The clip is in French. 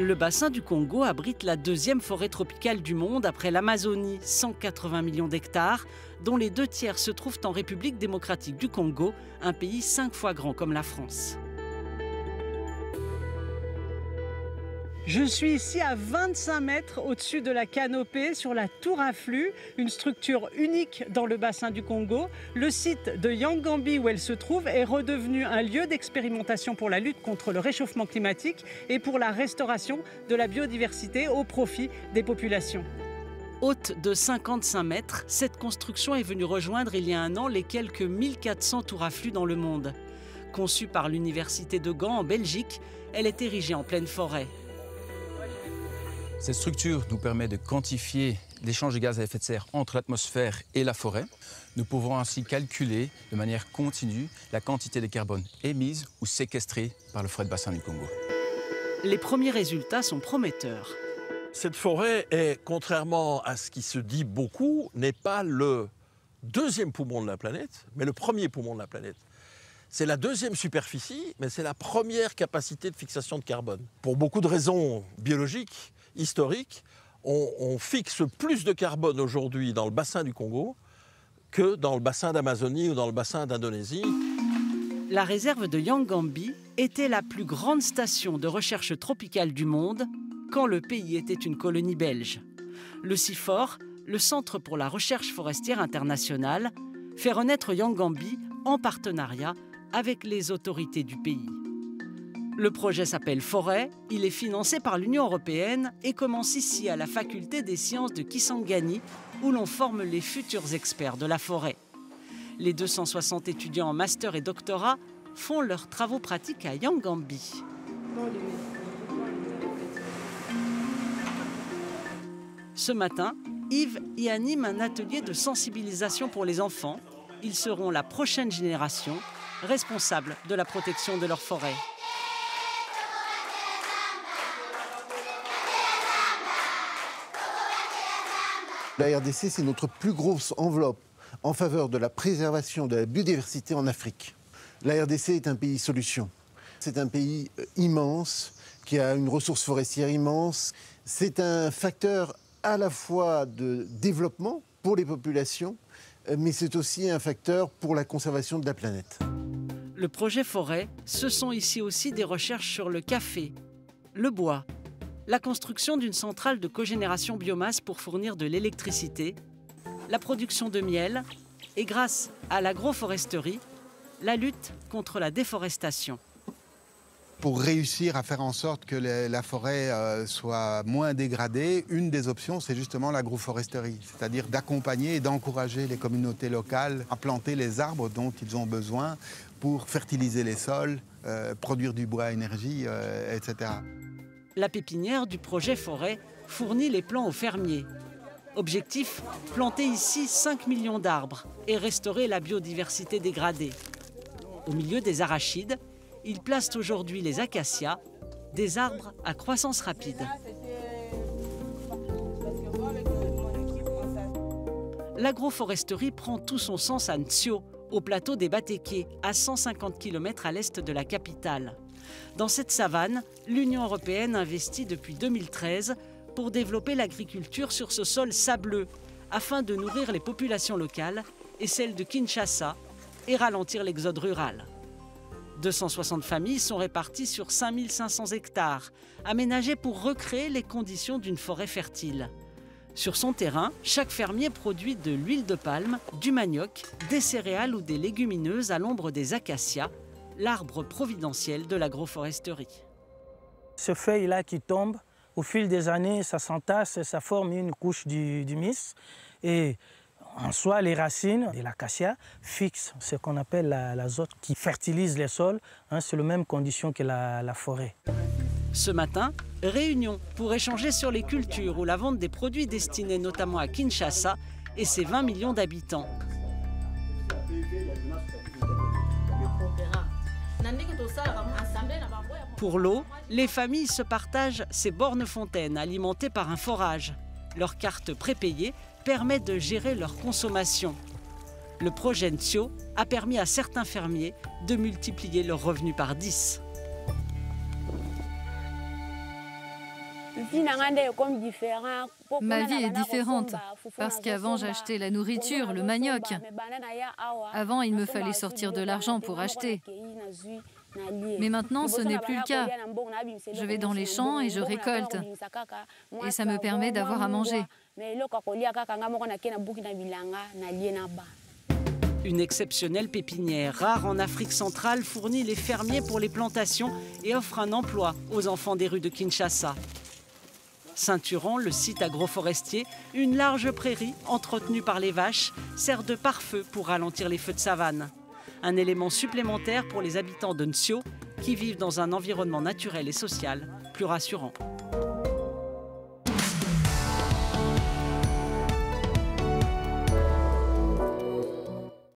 Le bassin du Congo abrite la deuxième forêt tropicale du monde après l'Amazonie, 180 millions d'hectares, dont les 2 tiers se trouvent en République démocratique du Congo, un pays 5 fois grand comme la France. Je suis ici à 25 mètres au-dessus de la canopée sur la tour à flux, une structure unique dans le bassin du Congo. Le site de Yangambi où elle se trouve est redevenu un lieu d'expérimentation pour la lutte contre le réchauffement climatique et pour la restauration de la biodiversité au profit des populations. Haute de 55 mètres, cette construction est venue rejoindre il y a un an les quelques 1400 tours à flux dans le monde. Conçue par l'université de Gand en Belgique, elle est érigée en pleine forêt. Cette structure nous permet de quantifier l'échange de gaz à effet de serre entre l'atmosphère et la forêt. Nous pouvons ainsi calculer de manière continue la quantité de carbone émise ou séquestrée par le forêt de bassin du Congo. Les premiers résultats sont prometteurs. Cette forêt est, contrairement à ce qui se dit beaucoup, n'est pas le deuxième poumon de la planète, mais le premier poumon de la planète. C'est la deuxième superficie, mais c'est la première capacité de fixation de carbone. Pour beaucoup de raisons biologiques, historiques, on fixe plus de carbone aujourd'hui dans le bassin du Congo que dans le bassin d'Amazonie ou dans le bassin d'Indonésie. La réserve de Yangambi était la plus grande station de recherche tropicale du monde quand le pays était une colonie belge. Le CIFOR, le Centre pour la recherche forestière internationale, fait renaître Yangambi en partenariat avec les autorités du pays. Le projet s'appelle Forêt, il est financé par l'Union européenne et commence ici à la faculté des sciences de Kisangani où l'on forme les futurs experts de la forêt. Les 260 étudiants en master et doctorat font leurs travaux pratiques à Yangambi. Ce matin, Yves y anime un atelier de sensibilisation pour les enfants. Ils seront la prochaine génération responsable de la protection de leur forêt. La RDC, c'est notre plus grosse enveloppe en faveur de la préservation de la biodiversité en Afrique. La RDC est un pays solution. C'est un pays immense, qui a une ressource forestière immense. C'est un facteur à la fois de développement pour les populations, mais c'est aussi un facteur pour la conservation de la planète. Le projet Forêt, ce sont ici aussi des recherches sur le café, le bois, la construction d'une centrale de cogénération biomasse pour fournir de l'électricité, la production de miel et grâce à l'agroforesterie, la lutte contre la déforestation. Pour réussir à faire en sorte que la forêt soit moins dégradée, une des options, c'est justement l'agroforesterie, c'est-à-dire d'accompagner et d'encourager les communautés locales à planter les arbres dont ils ont besoin pour fertiliser les sols, produire du bois à énergie, etc. La pépinière du projet Forêt fournit les plants aux fermiers. Objectif, planter ici 5 millions d'arbres et restaurer la biodiversité dégradée. Au milieu des arachides, ils placent aujourd'hui les acacias, des arbres à croissance rapide. L'agroforesterie prend tout son sens à Ntsio, au plateau des Batéké, à 150 km à l'est de la capitale. Dans cette savane, l'Union européenne investit depuis 2013 pour développer l'agriculture sur ce sol sableux, afin de nourrir les populations locales et celles de Kinshasa et ralentir l'exode rural. 260 familles sont réparties sur 5500 hectares, aménagés pour recréer les conditions d'une forêt fertile. Sur son terrain, chaque fermier produit de l'huile de palme, du manioc, des céréales ou des légumineuses à l'ombre des acacias, l'arbre providentiel de l'agroforesterie. Ce feuille-là qui tombe, au fil des années, ça s'entasse et ça forme une couche d'humus. Et en soi, les racines de l'acacia fixent ce qu'on appelle l'azote qui fertilise les sols. C'est les mêmes conditions que la forêt. Ce matin, réunion pour échanger sur les cultures ou la vente des produits destinés notamment à Kinshasa et ses 20 millions d'habitants. Pour l'eau, les familles se partagent ces bornes-fontaines alimentées par un forage. Leur carte prépayée permet de gérer leur consommation. Le projet Ntsio a permis à certains fermiers de multiplier leurs revenus par 10. Ma vie est différente parce qu'avant j'achetais la nourriture, le manioc. Avant il me fallait sortir de l'argent pour acheter. Mais maintenant ce n'est plus le cas. Je vais dans les champs et je récolte. Et ça me permet d'avoir à manger. Une exceptionnelle pépinière, rare en Afrique centrale, fournit les fermiers pour les plantations et offre un emploi aux enfants des rues de Kinshasa. Ceinturant le site agroforestier, une large prairie entretenue par les vaches sert de pare-feu pour ralentir les feux de savane. Un élément supplémentaire pour les habitants de Ntsio qui vivent dans un environnement naturel et social plus rassurant.